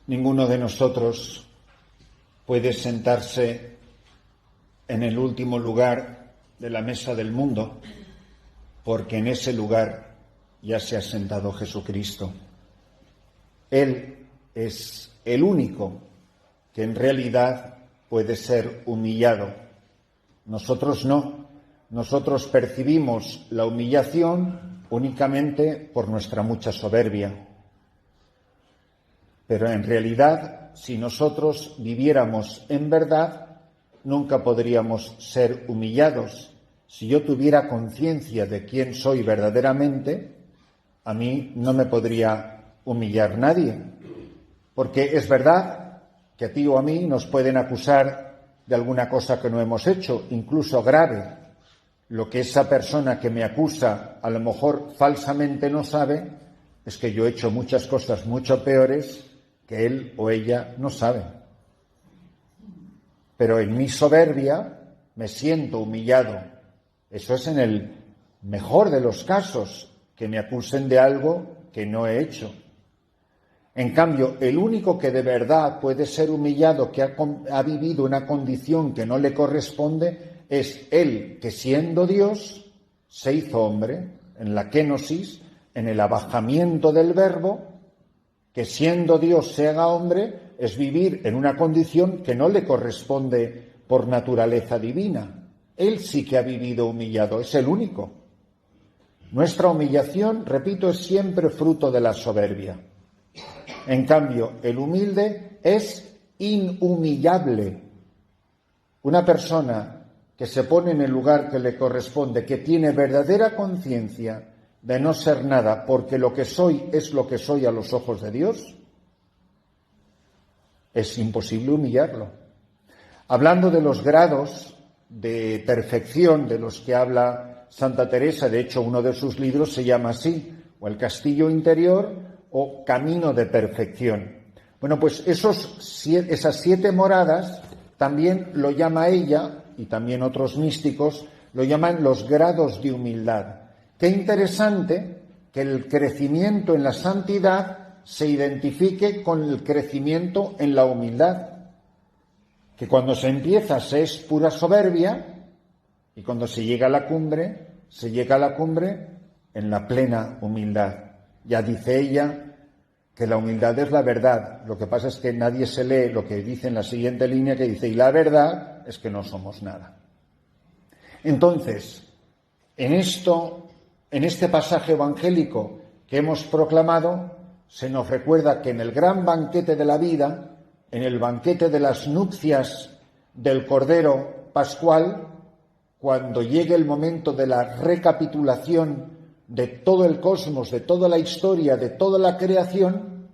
Ninguno de nosotros puede sentarse en el último lugar de la mesa del mundo, porque en ese lugar ya se ha sentado Jesucristo. Él es el único que en realidad puede ser humillado. Nosotros no. Nosotros percibimos la humillación únicamente por nuestra mucha soberbia. Pero en realidad, si nosotros viviéramos en verdad, nunca podríamos ser humillados. Si yo tuviera conciencia de quién soy verdaderamente, a mí no me podría humillar nadie. Porque es verdad que a ti o a mí nos pueden acusar de alguna cosa que no hemos hecho, incluso grave. Lo que esa persona que me acusa a lo mejor falsamente no sabe es que yo he hecho muchas cosas mucho peores que él o ella no saben. Pero en mi soberbia me siento humillado. Eso es en el mejor de los casos, que me acusen de algo que no he hecho. En cambio, el único que de verdad puede ser humillado, que ha vivido una condición que no le corresponde, es él que siendo Dios se hizo hombre, en la kenosis, en el abajamiento del verbo. Que siendo Dios se haga hombre es vivir en una condición que no le corresponde por naturaleza divina. Él sí que ha vivido humillado, es el único. Nuestra humillación, repito, es siempre fruto de la soberbia. En cambio, el humilde es inhumillable. Una persona que se pone en el lugar que le corresponde, que tiene verdadera conciencia de no ser nada, porque lo que soy es lo que soy a los ojos de Dios, es imposible humillarlo. Hablando de los grados de perfección de los que habla Santa Teresa, de hecho uno de sus libros se llama así, o El castillo interior o Camino de perfección. Bueno, pues esas 7 moradas también lo llama ella, y también otros místicos, lo llaman los grados de humildad. Qué interesante que el crecimiento en la santidad se identifique con el crecimiento en la humildad. Que cuando se empieza se es pura soberbia y cuando se llega a la cumbre en la plena humildad. Ya dice ella que la humildad es la verdad. Lo que pasa es que nadie se lee lo que dice en la siguiente línea, que dice, y la verdad es que no somos nada. Entonces, en este pasaje evangélico que hemos proclamado, se nos recuerda que en el gran banquete de la vida, en el banquete de las nupcias del Cordero Pascual, cuando llegue el momento de la recapitulación de todo el cosmos, de toda la historia, de toda la creación,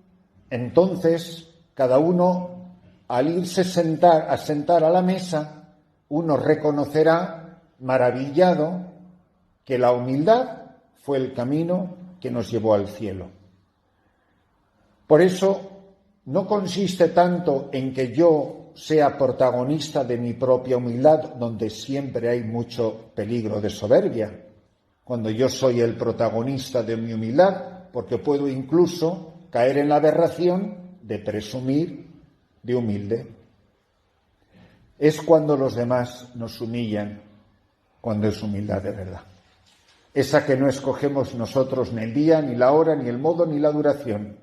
entonces cada uno, al irse a sentar a la mesa, uno reconocerá, maravillado, que la humildad fue el camino que nos llevó al cielo. Por eso no consiste tanto en que yo sea protagonista de mi propia humildad, donde siempre hay mucho peligro de soberbia, cuando yo soy el protagonista de mi humildad, porque puedo incluso caer en la aberración de presumir de humilde. Es cuando los demás nos humillan, cuando es humildad de verdad. Esa que no escogemos nosotros ni el día, ni la hora, ni el modo, ni la duración,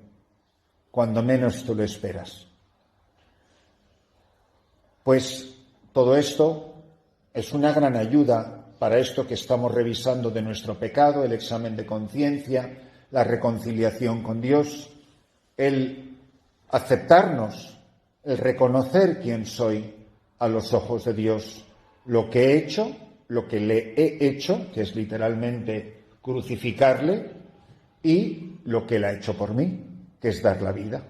cuando menos tú lo esperas. Pues todo esto es una gran ayuda para esto que estamos revisando de nuestro pecado, el examen de conciencia, la reconciliación con Dios, el aceptarnos, el reconocer quién soy a los ojos de Dios, lo que he hecho, lo que le he hecho, que es literalmente crucificarle, y lo que él ha hecho por mí, que es dar la vida.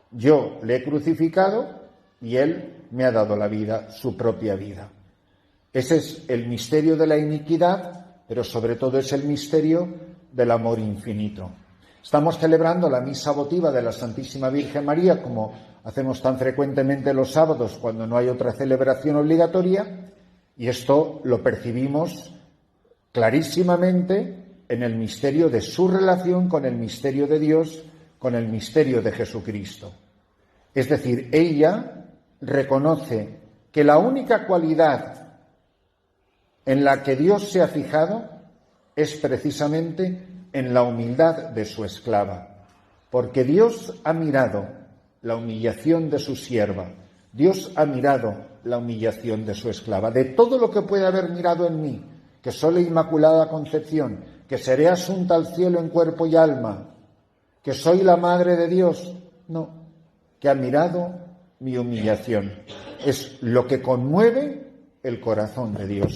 Yo le he crucificado y él me ha dado la vida, su propia vida. Ese es el misterio de la iniquidad, pero sobre todo es el misterio del amor infinito. Estamos celebrando la misa votiva de la Santísima Virgen María, como hacemos tan frecuentemente los sábados cuando no hay otra celebración obligatoria, y esto lo percibimos clarísimamente en el misterio de su relación con el misterio de Dios, con el misterio de Jesucristo. Es decir, ella reconoce que la única cualidad en la que Dios se ha fijado es precisamente en la humildad de su esclava, porque Dios ha mirado la humillación de su sierva, Dios ha mirado la humillación de su esclava. De todo lo que puede haber mirado en mí, que soy la Inmaculada Concepción, que seré asunta al cielo en cuerpo y alma, que soy la Madre de Dios, no, que ha mirado mi humillación. Es lo que conmueve el corazón de Dios,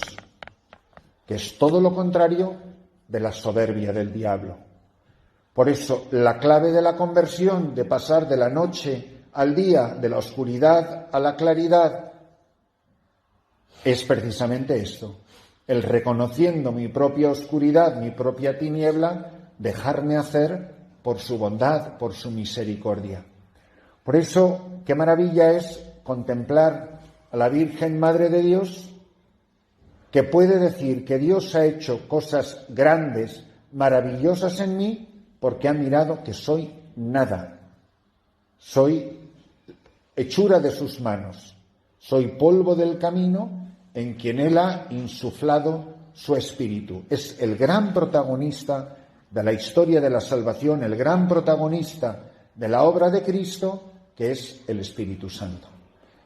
que es todo lo contrario de la soberbia del diablo. Por eso, la clave de la conversión, de pasar de la noche al día, de la oscuridad a la claridad, es precisamente esto, el reconociendo mi propia oscuridad, mi propia tiniebla, dejarme hacer por su bondad, por su misericordia. Por eso, qué maravilla es contemplar a la Virgen Madre de Dios, que puede decir que Dios ha hecho cosas grandes, maravillosas en mí, porque ha mirado que soy nada. Soy hechura de sus manos, soy polvo del camino en quien Él ha insuflado su espíritu. Es el gran protagonista de la historia de la salvación, el gran protagonista de la obra de Cristo, que es el Espíritu Santo.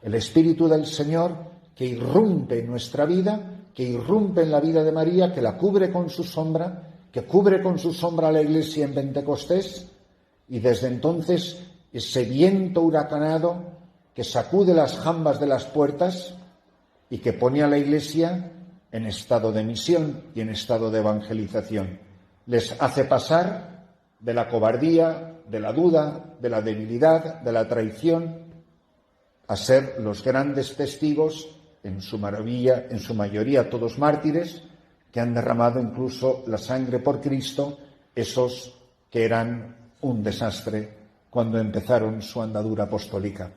El Espíritu del Señor que irrumpe en nuestra vida, que irrumpe en la vida de María, que la cubre con su sombra, que cubre con su sombra a la Iglesia en Pentecostés, y desde entonces ese viento huracanado que sacude las jambas de las puertas y que pone a la Iglesia en estado de misión y en estado de evangelización. Les hace pasar de la cobardía, de la duda, de la debilidad, de la traición, a ser los grandes testigos, en su mayoría todos mártires, que han derramado incluso la sangre por Cristo, esos que eran un desastre cuando empezaron su andadura apostólica.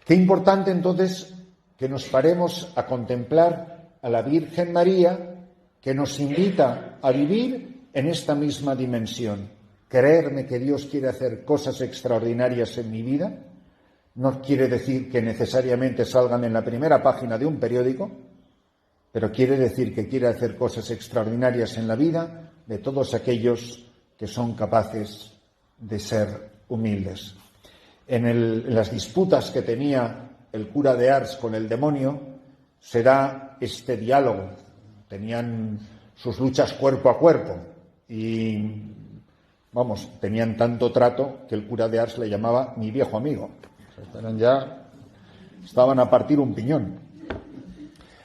Qué importante entonces que nos paremos a contemplar a la Virgen María, que nos invita a vivir en esta misma dimensión. Creerme que Dios quiere hacer cosas extraordinarias en mi vida no quiere decir que necesariamente salgan en la primera página de un periódico, pero quiere decir que quiere hacer cosas extraordinarias en la vida de todos aquellos que son capaces de ser humildes. En las disputas que tenía el cura de Ars con el demonio, se da este diálogo. Tenían sus luchas cuerpo a cuerpo y, tenían tanto trato que el cura de Ars le llamaba mi viejo amigo. Estaban a partir un piñón.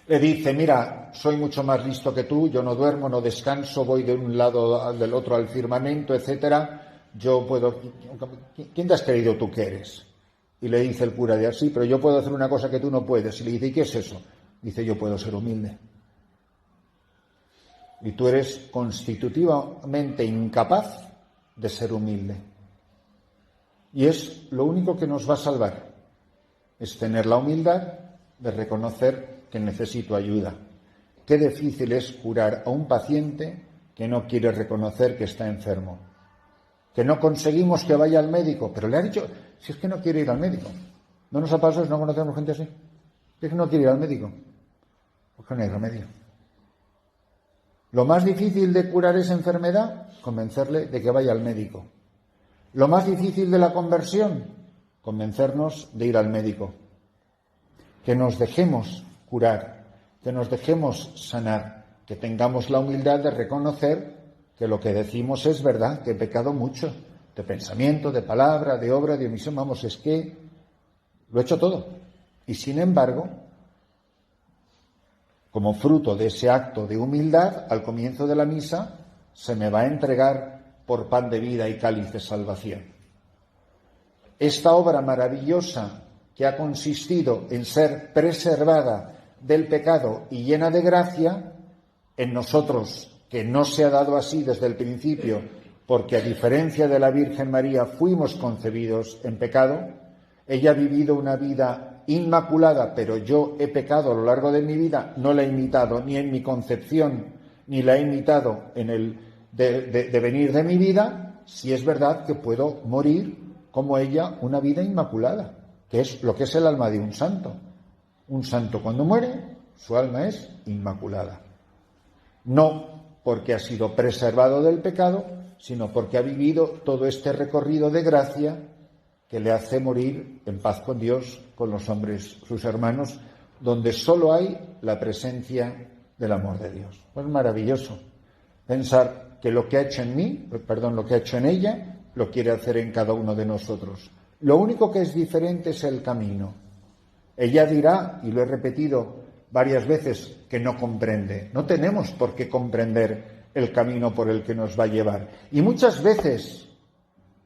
Le dice, mira, soy mucho más listo que tú, yo no duermo, no descanso, voy de un lado del otro al firmamento, etcétera. Yo puedo... ¿Quién te has creído tú que eres? Y le dice el cura de Ars, sí, pero yo puedo hacer una cosa que tú no puedes. Y le dice, ¿y qué es eso? Dice, yo puedo ser humilde. Y tú eres constitutivamente incapaz de ser humilde. Y es lo único que nos va a salvar, es tener la humildad de reconocer que necesito ayuda. Qué difícil es curar a un paciente que no quiere reconocer que está enfermo, que no conseguimos que vaya al médico, pero le ha dicho, si es que no quiere ir al médico. ¿No nos ha pasado eso? ¿No conocemos gente así? Es que no quiere ir al médico, porque no hay remedio. Lo más difícil de curar esa enfermedad, convencerle de que vaya al médico. Lo más difícil de la conversión, convencernos de ir al médico. Que nos dejemos curar, que nos dejemos sanar, que tengamos la humildad de reconocer que lo que decimos es verdad, que he pecado mucho, de pensamiento, de palabra, de obra, de omisión. Es que lo he hecho todo. Y sin embargo, como fruto de ese acto de humildad, al comienzo de la misa, se me va a entregar por pan de vida y cáliz de salvación. Esta obra maravillosa que ha consistido en ser preservada del pecado y llena de gracia, en nosotros, que no se ha dado así desde el principio, porque a diferencia de la Virgen María fuimos concebidos en pecado, ella ha vivido una vida inmaculada, pero yo he pecado a lo largo de mi vida, no la he imitado ni en mi concepción, ni la he imitado en el devenir de mi vida, si es verdad que puedo morir como ella una vida inmaculada. que es lo que es el alma de un santo. Un santo cuando muere, su alma es inmaculada. No porque ha sido preservado del pecado, sino porque ha vivido todo este recorrido de gracia que le hace morir en paz con Dios, con los hombres, sus hermanos, donde solo hay la presencia del amor de Dios. Pues maravilloso pensar que lo que ha hecho en mí, lo que ha hecho en ella, lo quiere hacer en cada uno de nosotros. Lo único que es diferente es el camino. Ella dirá, y lo he repetido varias veces, que no comprende. No tenemos por qué comprender el camino por el que nos va a llevar. Y muchas veces,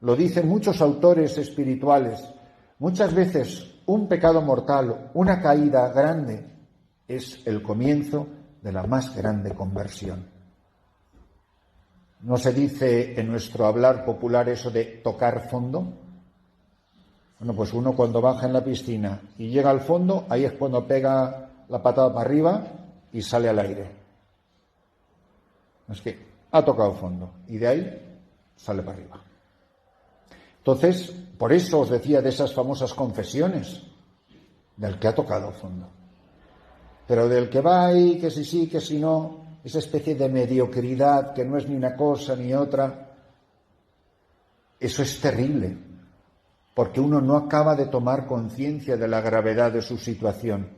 lo dicen muchos autores espirituales, muchas veces un pecado mortal, una caída grande, es el comienzo de la más grande conversión. ¿No se dice en nuestro hablar popular eso de tocar fondo? Bueno, pues uno cuando baja en la piscina y llega al fondo, ahí es cuando pega la patada para arriba y sale al aire. Es que ha tocado fondo y de ahí sale para arriba. Entonces, por eso os decía de esas famosas confesiones, del que ha tocado fondo. Pero del que va ahí, que si sí, que si no, esa especie de mediocridad que no es ni una cosa ni otra, eso es terrible, porque uno no acaba de tomar conciencia de la gravedad de su situación.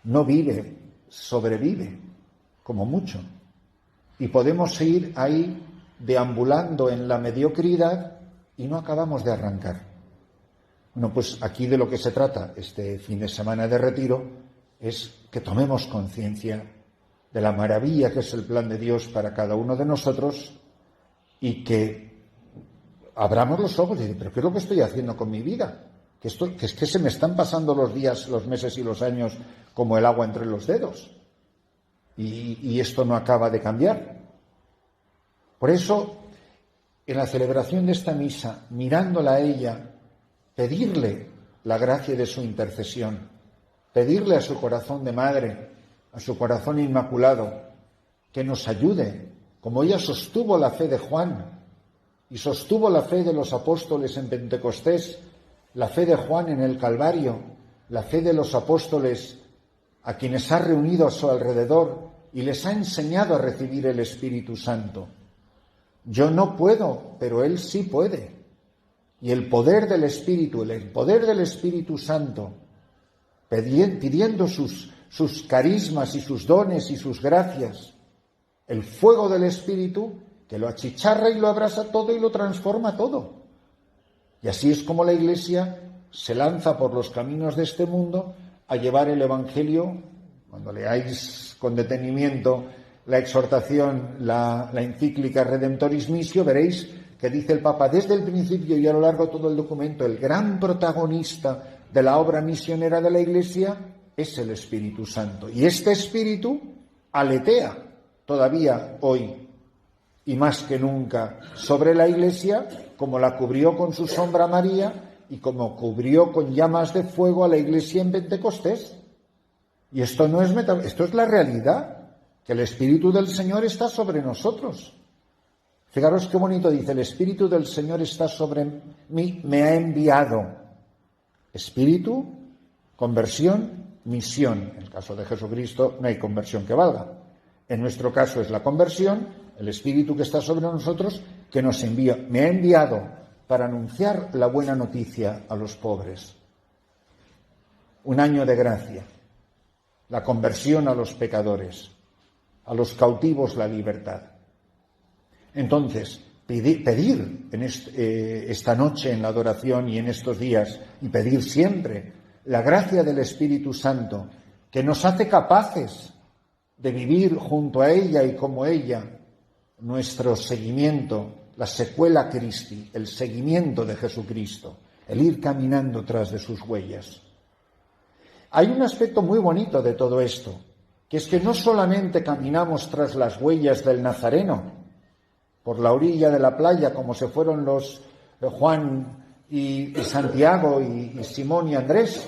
No vive, sobrevive, como mucho. Y podemos ir ahí deambulando en la mediocridad y no acabamos de arrancar. Bueno, pues aquí de lo que se trata este fin de semana de retiro es que tomemos conciencia de la maravilla que es el plan de Dios para cada uno de nosotros y que abramos los ojos y decir, ¿pero qué es lo que estoy haciendo con mi vida? Que es que se me están pasando los días, los meses y los años como el agua entre los dedos. Y esto no acaba de cambiar. Por eso, en la celebración de esta misa, mirándola a ella, pedirle la gracia de su intercesión, pedirle a su corazón de madre, a su corazón inmaculado, que nos ayude, como ella sostuvo la fe de Juan y sostuvo la fe de los apóstoles en Pentecostés, la fe de Juan en el Calvario, la fe de los apóstoles a quienes ha reunido a su alrededor y les ha enseñado a recibir el Espíritu Santo. Yo no puedo, pero Él sí puede. Y el poder del Espíritu, el poder del Espíritu Santo, pidiendo sus carismas y sus dones y sus gracias, el fuego del Espíritu que lo achicharra y lo abrasa todo y lo transforma todo. Y así es como la Iglesia se lanza por los caminos de este mundo a llevar el Evangelio. Cuando leáis con detenimiento la exhortación, la encíclica Redemptoris Missio, veréis que dice el Papa desde el principio y a lo largo de todo el documento, el gran protagonista de la obra misionera de la Iglesia es el Espíritu Santo. Y este Espíritu aletea todavía hoy y más que nunca sobre la Iglesia, como la cubrió con su sombra María y como cubrió con llamas de fuego a la Iglesia en Pentecostés. Y esto no es esto es la realidad, que el Espíritu del Señor está sobre nosotros. Fijaros qué bonito dice, el Espíritu del Señor está sobre mí, me ha enviado. Espíritu, conversión, misión. En el caso de Jesucristo no hay conversión que valga. En nuestro caso es la conversión, el Espíritu que está sobre nosotros, que nos envía. Me ha enviado para anunciar la buena noticia a los pobres. Un año de gracia. La conversión a los pecadores, a los cautivos la libertad. Entonces, pedir en esta noche en la adoración y en estos días, y pedir siempre la gracia del Espíritu Santo, que nos hace capaces de vivir junto a ella y como ella nuestro seguimiento, la secuela Christi, el seguimiento de Jesucristo, el ir caminando tras de sus huellas. Hay un aspecto muy bonito de todo esto, que es que no solamente caminamos tras las huellas del Nazareno, por la orilla de la playa, como se fueron los Juan y Santiago y Simón y Andrés.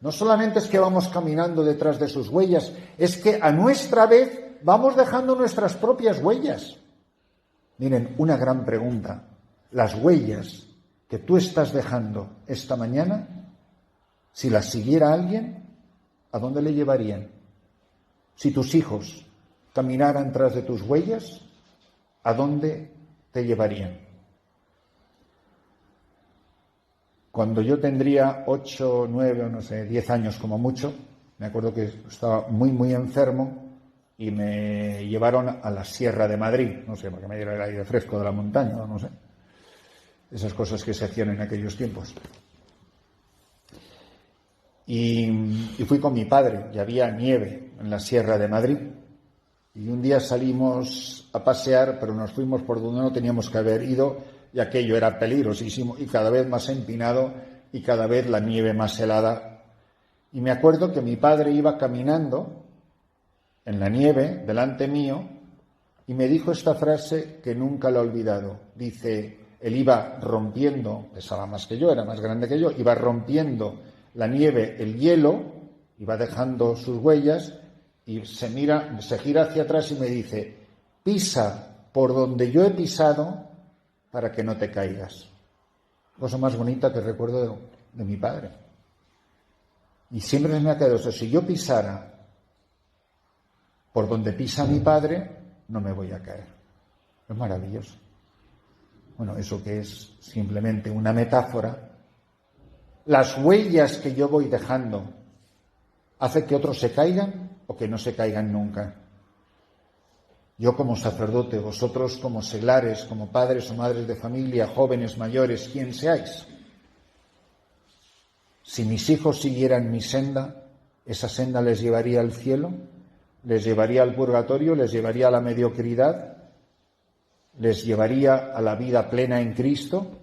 No solamente es que vamos caminando detrás de sus huellas, es que a nuestra vez vamos dejando nuestras propias huellas. Miren, una gran pregunta. ¿Las huellas que tú estás dejando esta mañana Si las siguiera alguien, ¿a dónde le llevarían? Si tus hijos caminaran tras de tus huellas, ¿a dónde te llevarían? Cuando yo tendría 8, 9 o no sé, 10 años como mucho, me acuerdo que estaba muy, muy enfermo y me llevaron a la Sierra de Madrid, no sé, porque me diera el aire fresco de la montaña, no sé. Esas cosas que se hacían en aquellos tiempos. Y fui con mi padre, y había nieve en la Sierra de Madrid. Y un día salimos a pasear, pero nos fuimos por donde no teníamos que haber ido, y aquello era peligrosísimo, y cada vez más empinado, y cada vez la nieve más helada. Y me acuerdo que mi padre iba caminando en la nieve, delante mío, y me dijo esta frase que nunca la he olvidado. Dice, él iba rompiendo, pesaba más que yo, era más grande que yo, iba rompiendo la nieve, el hielo, iba dejando sus huellas, y se gira hacia atrás y me dice, pisa por donde yo he pisado para que no te caigas. Cosa más bonita que recuerdo de mi padre. Y siempre me ha quedado eso, si yo pisara por donde pisa mi padre, no me voy a caer. Es maravilloso. Bueno, eso que es simplemente una metáfora. Las huellas que yo voy dejando, ¿hace que otros se caigan o que no se caigan nunca? Yo como sacerdote, vosotros como seglares, como padres o madres de familia, jóvenes, mayores, quien seáis. Si mis hijos siguieran mi senda, ¿esa senda les llevaría al cielo? ¿Les llevaría al purgatorio? ¿Les llevaría a la mediocridad? ¿Les llevaría a la vida plena en Cristo?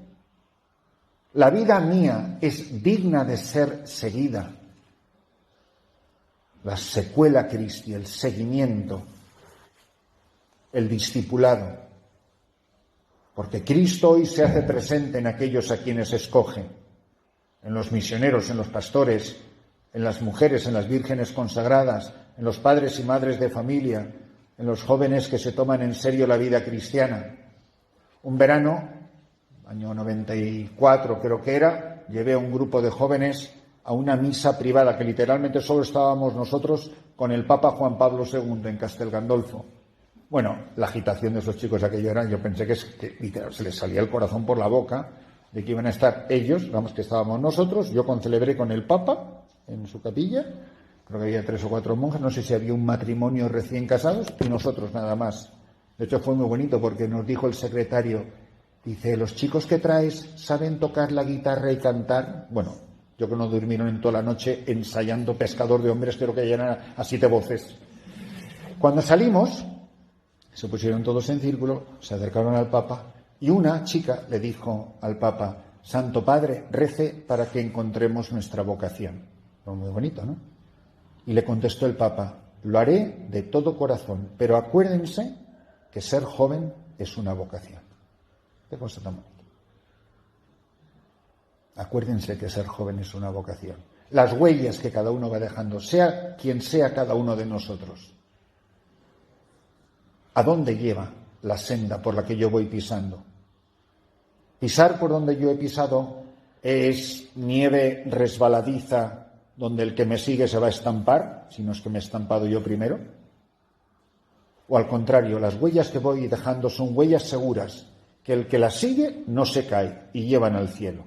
La vida mía es digna de ser seguida. La secuela Christi, el seguimiento, el discipulado. Porque Cristo hoy se hace presente en aquellos a quienes escoge, en los misioneros, en los pastores, en las mujeres, en las vírgenes consagradas, en los padres y madres de familia, en los jóvenes que se toman en serio la vida cristiana. Un verano, año 94 creo que era, llevé a un grupo de jóvenes a una misa privada, que literalmente solo estábamos nosotros con el Papa Juan Pablo II en Castel Gandolfo. Bueno, la agitación de esos chicos aquello era, yo pensé que literal, se les salía el corazón por la boca de que iban a estar ellos, vamos, que estábamos nosotros, yo celebré con el Papa en su capilla, creo que había 3 o 4 monjas, no sé si había un matrimonio recién casados, y nosotros nada más. De hecho fue muy bonito porque nos dijo el secretario, dice, ¿los chicos que traes saben tocar la guitarra y cantar? Bueno, yo que no durmieron en toda la noche ensayando Pescador de Hombres, creo que llenan a 7 voces. Cuando salimos, se pusieron todos en círculo, se acercaron al Papa, y una chica le dijo al Papa, Santo Padre, rece para que encontremos nuestra vocación. Fue muy bonito, ¿no? Y le contestó el Papa, lo haré de todo corazón, pero acuérdense que ser joven es una vocación. Qué cosa tan bonita. Acuérdense que ser joven es una vocación. Las huellas que cada uno va dejando, sea quien sea cada uno de nosotros. ¿A dónde lleva la senda por la que yo voy pisando? Pisar por donde yo he pisado es nieve resbaladiza donde el que me sigue se va a estampar, si no es que me he estampado yo primero. O al contrario, las huellas que voy dejando son huellas seguras, que el que las sigue no se cae y llevan al cielo.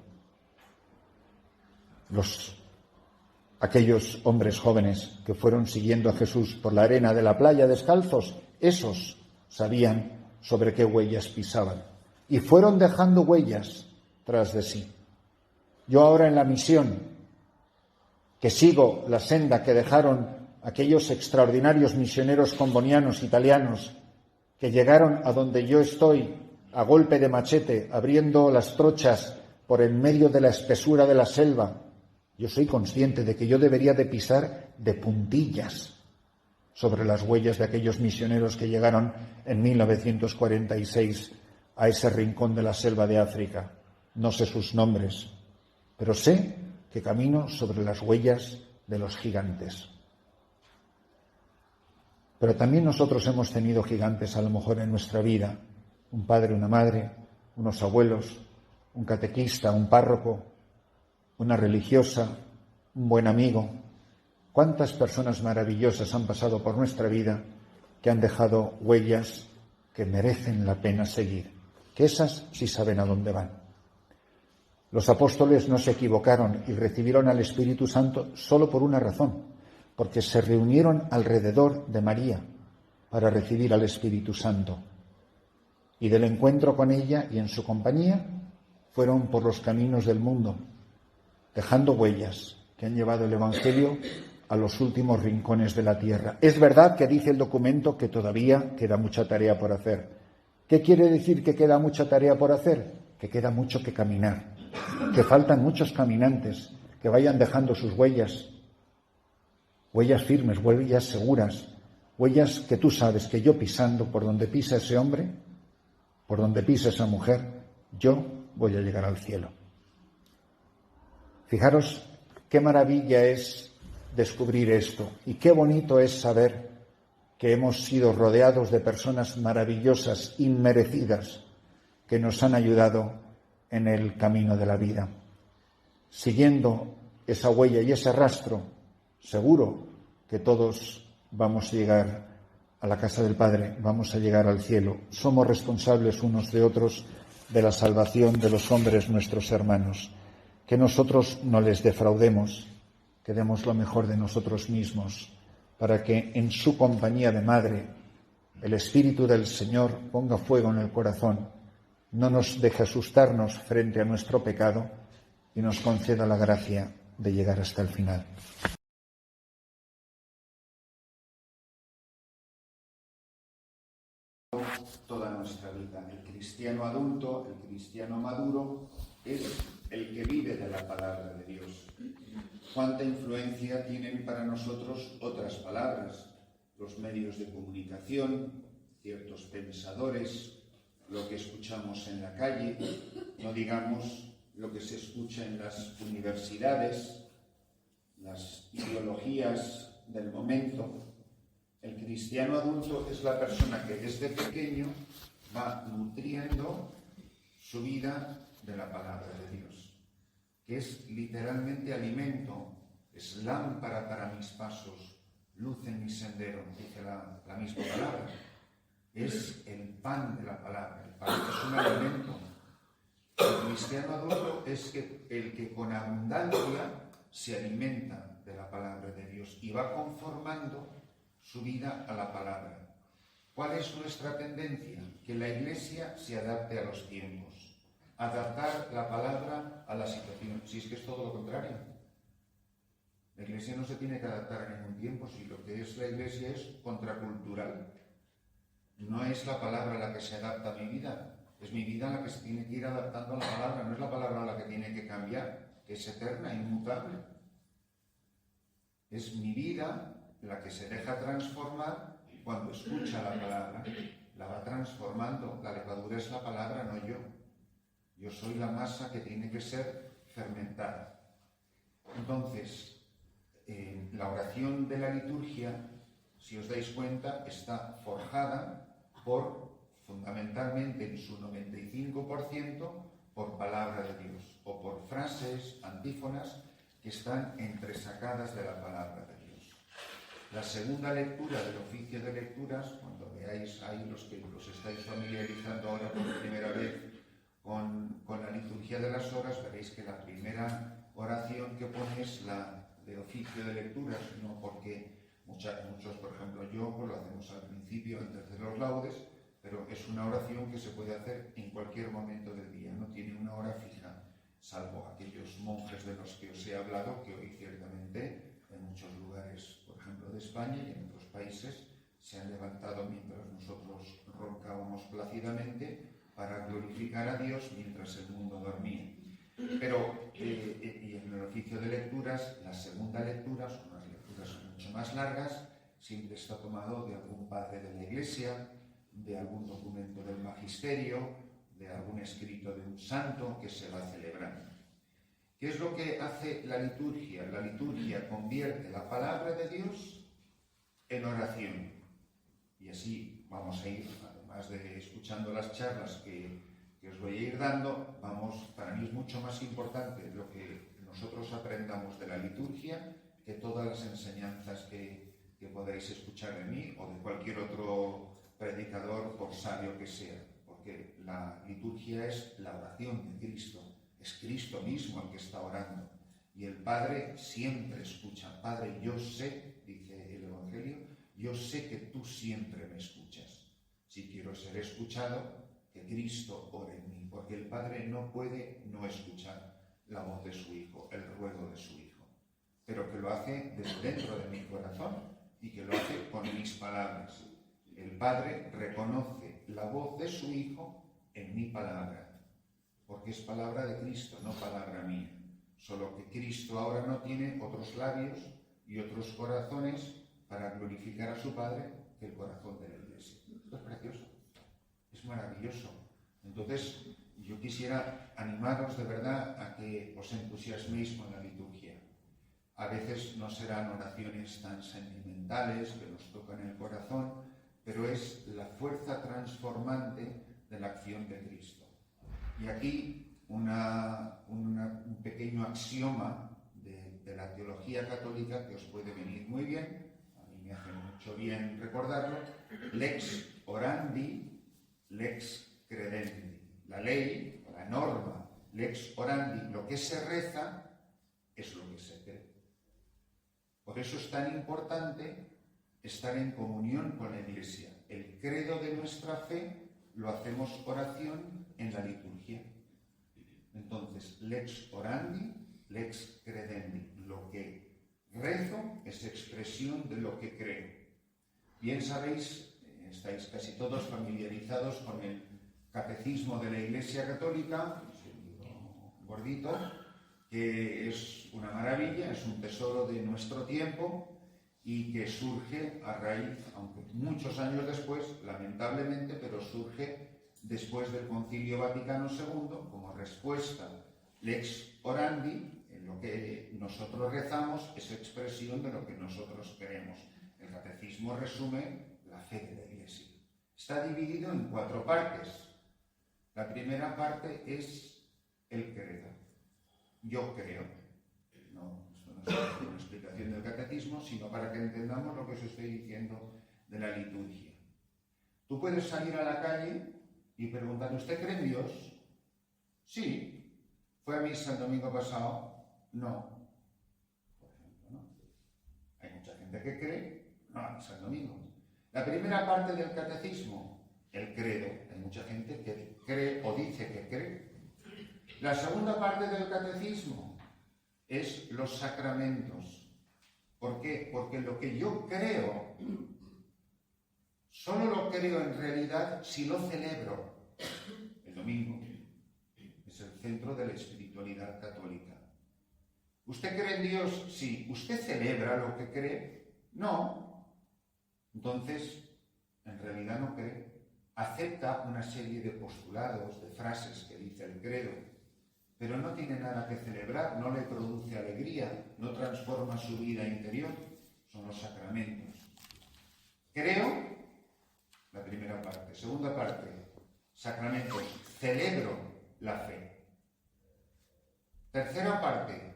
Aquellos hombres jóvenes que fueron siguiendo a Jesús por la arena de la playa descalzos, esos sabían sobre qué huellas pisaban y fueron dejando huellas tras de sí. Yo ahora en la misión, que sigo la senda que dejaron aquellos extraordinarios misioneros combonianos italianos que llegaron a donde yo estoy a golpe de machete, abriendo las trochas por en medio de la espesura de la selva, yo soy consciente de que yo debería de pisar de puntillas sobre las huellas de aquellos misioneros que llegaron en 1946 a ese rincón de la selva de África. No sé sus nombres, pero sé que camino sobre las huellas de los gigantes. Pero también nosotros hemos tenido gigantes a lo mejor en nuestra vida, un padre, una madre, unos abuelos, un catequista, un párroco, una religiosa, un buen amigo. Cuántas personas maravillosas han pasado por nuestra vida que han dejado huellas que merecen la pena seguir, que esas sí saben a dónde van. Los apóstoles no se equivocaron y recibieron al Espíritu Santo solo por una razón, porque se reunieron alrededor de María para recibir al Espíritu Santo. Y del encuentro con ella y en su compañía fueron por los caminos del mundo, dejando huellas que han llevado el Evangelio a los últimos rincones de la tierra. Es verdad que dice el documento que todavía queda mucha tarea por hacer. ¿Qué quiere decir que queda mucha tarea por hacer? Que queda mucho que caminar, que faltan muchos caminantes que vayan dejando sus huellas, huellas firmes, huellas seguras, huellas que tú sabes que yo pisando por donde pisa ese hombre, por donde pisa esa mujer, yo voy a llegar al cielo. Fijaros qué maravilla es descubrir esto y qué bonito es saber que hemos sido rodeados de personas maravillosas, inmerecidas, que nos han ayudado en el camino de la vida. Siguiendo esa huella y ese rastro, seguro que todos vamos a llegar a la casa del Padre, vamos a llegar al cielo. Somos responsables unos de otros de la salvación de los hombres nuestros hermanos. Que nosotros no les defraudemos, que demos lo mejor de nosotros mismos, para que en su compañía de madre el Espíritu del Señor ponga fuego en el corazón, no nos deje asustarnos frente a nuestro pecado y nos conceda la gracia de llegar hasta el final. Toda nuestra vida. El cristiano adulto, el cristiano maduro, es el que vive de la palabra de Dios. ¿Cuánta influencia tienen para nosotros otras palabras? Los medios de comunicación, ciertos pensadores, lo que escuchamos en la calle, no digamos lo que se escucha en las universidades, las ideologías del momento. El cristiano adulto es la persona que desde pequeño va nutriendo su vida de la palabra de Dios, que es literalmente alimento, es lámpara para mis pasos, luz en mi sendero, dice la misma palabra. Es el pan de la palabra, el pan es un alimento. El cristiano adulto es el que con abundancia se alimenta de la palabra de Dios y va conformando su vida a la palabra. ¿Cuál es nuestra tendencia? Que la Iglesia se adapte a los tiempos, adaptar la palabra a la situación, si es que es todo lo contrario. La Iglesia no se tiene que adaptar a ningún tiempo, si lo que es la Iglesia es contracultural. No es la palabra la que se adapta a mi vida, es mi vida la que se tiene que ir adaptando a la palabra, no es la palabra la que tiene que cambiar, que es eterna, inmutable. Es mi vida la que se deja transformar cuando escucha la palabra, la va transformando. La levadura es la palabra, no yo. Yo soy la masa que tiene que ser fermentada. Entonces, la oración de la liturgia, si os dais cuenta, está forjada fundamentalmente en su 95% por palabra de Dios, o por frases, antífonas, que están entresacadas de la palabra de Dios. La segunda lectura del oficio de lecturas, cuando veáis ahí los que os estáis familiarizando ahora por primera vez con la liturgia de las horas, veréis que la primera oración que pone es la de oficio de lecturas, no porque muchos, por ejemplo, yo lo hacemos al principio, antes de los laudes, pero es una oración que se puede hacer en cualquier momento del día, no tiene una hora fija, salvo aquellos monjes de los que os he hablado, que hoy ciertamente en muchos lugares, por ejemplo de España y en otros países, se han levantado mientras nosotros roncábamos plácidamente para glorificar a Dios mientras el mundo dormía. Pero y en el oficio de lecturas, la segunda lectura son unas lecturas mucho más largas, siempre está tomado de algún padre de la Iglesia, de algún documento del magisterio, de algún escrito de un santo que se va celebrando. ¿Qué es lo que hace la liturgia? La liturgia convierte la palabra de Dios en oración. Y así vamos a ir, además de escuchando las charlas que os voy a ir dando, para mí es mucho más importante lo que nosotros aprendamos de la liturgia que todas las enseñanzas que podáis escuchar de mí o de cualquier otro predicador, por sabio que sea, porque la liturgia es la oración de Cristo, es Cristo mismo el que está orando. Y el Padre siempre escucha. Padre, yo sé, dice el Evangelio, yo sé que tú siempre me escuchas. Si quiero ser escuchado, que Cristo ore en mí, porque el Padre no puede no escuchar la voz de su Hijo, el ruego de su Hijo, pero que lo hace desde dentro de mi corazón y que lo hace con mis palabras. El Padre reconoce la voz de su Hijo en mi palabra, porque es palabra de Cristo, no palabra mía. Solo que Cristo ahora no tiene otros labios y otros corazones para glorificar a su Padre que el corazón de la Iglesia. Esto es precioso, es maravilloso. Entonces, yo quisiera animaros de verdad a que os entusiasméis con la liturgia. A veces no serán oraciones tan sentimentales que nos tocan el corazón, pero es la fuerza transformante de la acción de Cristo. Y aquí un pequeño axioma de la teología católica que os puede venir muy bien, a mí me hace mucho bien recordarlo: lex orandi, lex credendi. La ley, la norma, lex orandi, lo que se reza, es lo que se cree. Por eso es tan importante estar en comunión con la Iglesia. El credo de nuestra fe lo hacemos oración en la liturgia. Entonces, lex orandi, lex credendi. Lo que rezo es expresión de lo que creo. Bien sabéis, estáis casi todos familiarizados con el Catecismo de la Iglesia Católica, es un libro gordito, que es una maravilla, es un tesoro de nuestro tiempo y que surge a raíz, aunque muchos años después, lamentablemente, pero surge después del Concilio Vaticano II como respuesta. Lex orandi, en lo que nosotros rezamos, es expresión de lo que nosotros creemos. El Catecismo resume la fe de la Iglesia. Está dividido en 4 partes. La primera parte es el credo. Yo creo. No, esto no es una explicación del catecismo, sino para que entendamos lo que os estoy diciendo de la liturgia. Tú puedes salir a la calle y preguntar: ¿usted cree en Dios? Sí. ¿Fue a misa el domingo pasado? No. Por ejemplo, ¿no? Hay mucha gente que cree, no a misa el domingo. La primera parte del catecismo, el credo. Hay mucha gente que cree o dice que cree. La segunda parte del catecismo es los sacramentos. ¿Por qué? Porque lo que yo creo, solo lo creo en realidad si lo celebro. El domingo es el centro de la espiritualidad católica. ¿Usted cree en Dios? Sí. ¿Usted celebra lo que cree? No. Entonces, en realidad no cree. Acepta una serie de postulados, de frases que dice el credo, pero no tiene nada que celebrar, no le produce alegría, no transforma su vida interior. Son los sacramentos. Creo, la primera parte. Segunda parte, sacramentos. Celebro la fe. Tercera parte,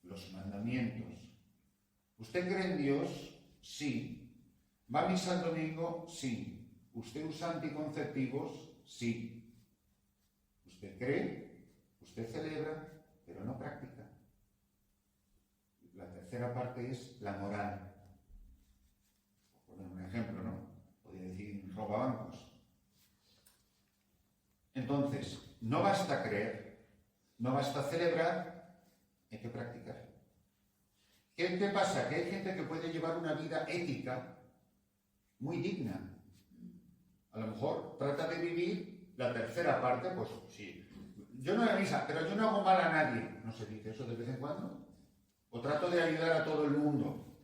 los mandamientos. ¿Usted cree en Dios? Sí. ¿Va a misa el domingo? Sí. ¿Usted usa anticonceptivos? Sí. ¿Usted cree? ¿Usted celebra? Pero no practica. La tercera parte es la moral. Por poner un ejemplo, ¿no? Podría decir roba bancos. Entonces, no basta creer, no basta celebrar, hay que practicar. ¿Qué pasa? Que hay gente que puede llevar una vida ética muy digna. A lo mejor trata de vivir la tercera parte, pues sí. Yo no voy a misa, pero yo no hago mal a nadie. ¿No se dice eso de vez en cuando? O trato de ayudar a todo el mundo.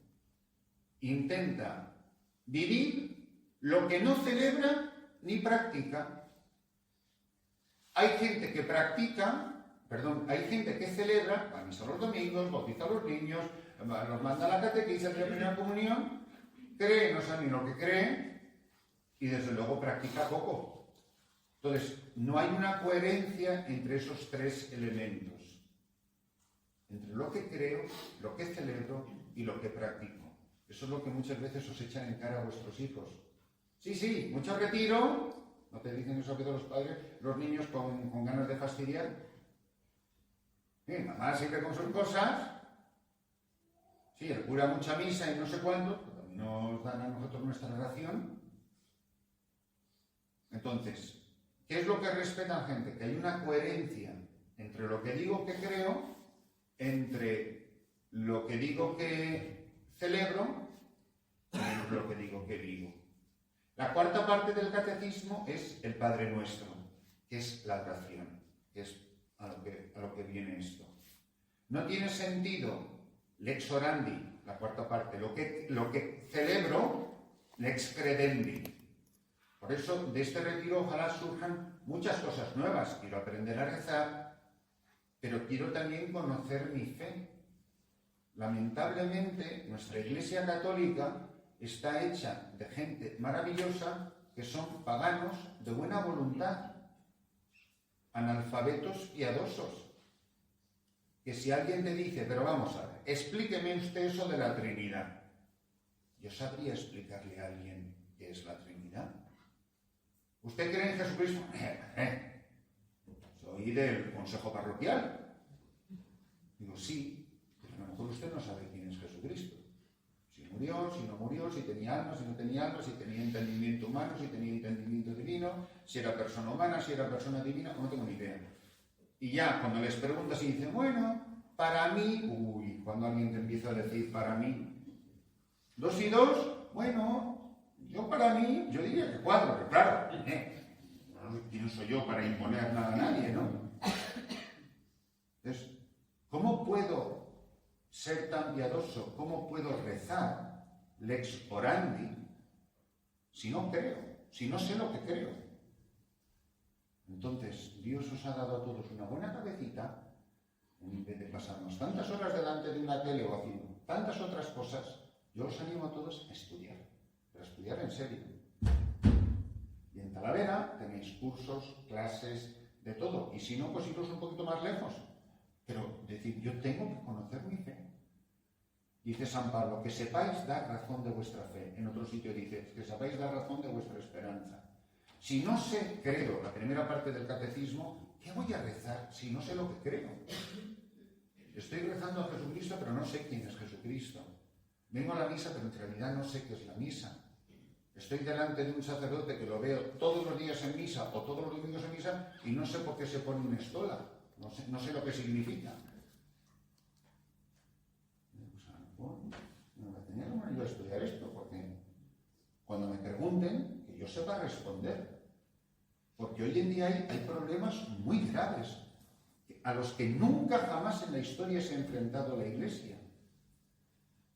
Intenta vivir lo que no celebra ni practica. Hay gente que hay gente que celebra, va a misa los domingos, bautiza a los niños, nos manda a la catequesis de la primera comunión, cree, no sabe ni lo que cree, y desde luego practica poco. Entonces, no hay una coherencia entre esos 3 elementos. entre lo que creo, lo que celebro y lo que practico. Eso es lo que muchas veces os echan en cara a vuestros hijos. Sí, mucho retiro. ¿No te dicen eso que todos los padres, los niños con ganas de fastidiar? Sí, mamá siempre con sus cosas. Sí, el cura mucha misa y no sé cuánto, pero también nos dan a nosotros nuestra ración. Entonces, ¿qué es lo que respeta la gente? Que hay una coherencia entre lo que digo que creo, entre lo que digo que celebro y lo que digo que vivo. La cuarta parte del catecismo es el Padre Nuestro, que es la oración, que es a lo que viene esto. No tiene sentido lex orandi, la cuarta parte, lo que celebro, lex credendi. Por eso, de este retiro ojalá surjan muchas cosas nuevas. Quiero aprender a rezar, pero quiero también conocer mi fe. Lamentablemente, nuestra Iglesia Católica está hecha de gente maravillosa que son paganos de buena voluntad, analfabetos piadosos. Que si alguien te dice, pero vamos a ver, explíqueme usted eso de la Trinidad. Yo sabría explicarle a alguien qué es la Trinidad. ¿Usted cree en Jesucristo? Soy del consejo parroquial. Digo, sí, pero a lo mejor usted no sabe quién es Jesucristo. Si murió, si no murió, si tenía alma, si no tenía alma, si tenía entendimiento humano, si tenía entendimiento divino, si era persona humana, si era persona divina, no tengo ni idea. Y ya, cuando les preguntas y dicen, bueno, para mí, cuando alguien te empieza a decir para mí, 2 y 2, bueno, yo para mí, yo diría que 4, pero claro, ¿quién soy yo para imponer nada a nadie, no? Entonces, ¿cómo puedo ser tan piadoso? ¿Cómo puedo rezar lex orandi si no creo, si no sé lo que creo? Entonces, Dios os ha dado a todos una buena cabecita, en vez de pasarnos tantas horas delante de una tele o haciendo tantas otras cosas. Yo os animo a todos a estudiar, pero a estudiar en serio. Y en Talavera tenéis cursos, clases, de todo. Y si no, pues iros un poquito más lejos. Pero decir, yo tengo que conocer mi fe. Dice San Pablo, que sepáis dar razón de vuestra fe. En otro sitio dice, que sepáis dar razón de vuestra esperanza. Si no sé, creo, la primera parte del catecismo, ¿qué voy a rezar si no sé lo que creo? Estoy rezando a Jesucristo, pero no sé quién es Jesucristo. Vengo a la misa, pero en realidad no sé qué es la misa. Estoy delante de un sacerdote que lo veo todos los días en misa o todos los domingos en misa y no sé por qué se pone una estola. No sé lo que significa. Me tenía que yo a estudiar esto, porque cuando me pregunten, que yo sepa responder. Porque hoy en día hay problemas muy graves a los que nunca jamás en la historia se ha enfrentado la Iglesia.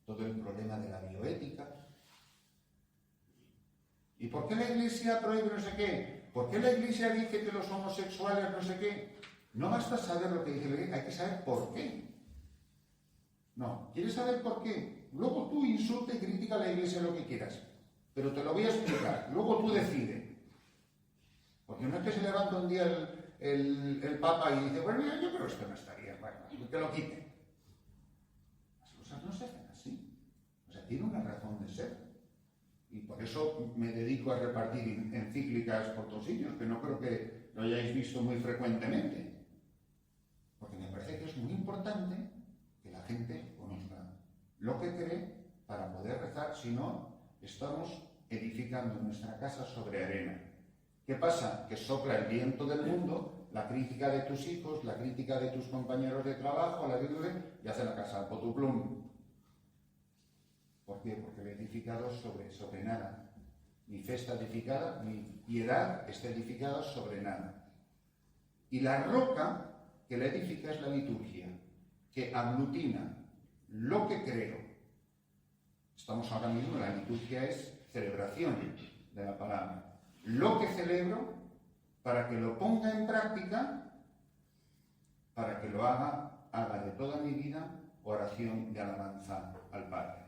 Todo el problema de la bioética. ¿Y por qué la Iglesia prohíbe no sé qué? ¿Por qué la Iglesia dice que los homosexuales no sé qué? No basta saber lo que dice la Iglesia, hay que saber por qué. No, ¿quieres saber por qué? Luego tú insulta y critica a la Iglesia lo que quieras, pero te lo voy a explicar, luego tú decides. Porque no es que se levanta un día el Papa y dice, bueno, yo creo que esto no estaría, bueno, que lo quite. Las cosas no se hacen así. O sea, tiene una razón de ser. Y por eso me dedico a repartir encíclicas por todos sitios, que no creo que lo hayáis visto muy frecuentemente. Porque me parece que es muy importante que la gente conozca lo que cree para poder rezar, si no, estamos edificando nuestra casa sobre arena. ¿Qué pasa? Que sopla el viento del mundo, la crítica de tus hijos, la crítica de tus compañeros de trabajo, y hace la casa potuplum. ¿Por qué? Porque he edificado sobre nada. Mi fe está edificada, mi piedad está edificada sobre nada. Y la roca que la edifica es la liturgia, que aglutina lo que creo. Estamos ahora mismo, la liturgia es celebración de la palabra. Lo que celebro, para que lo ponga en práctica, para que lo haga de toda mi vida oración de alabanza al Padre.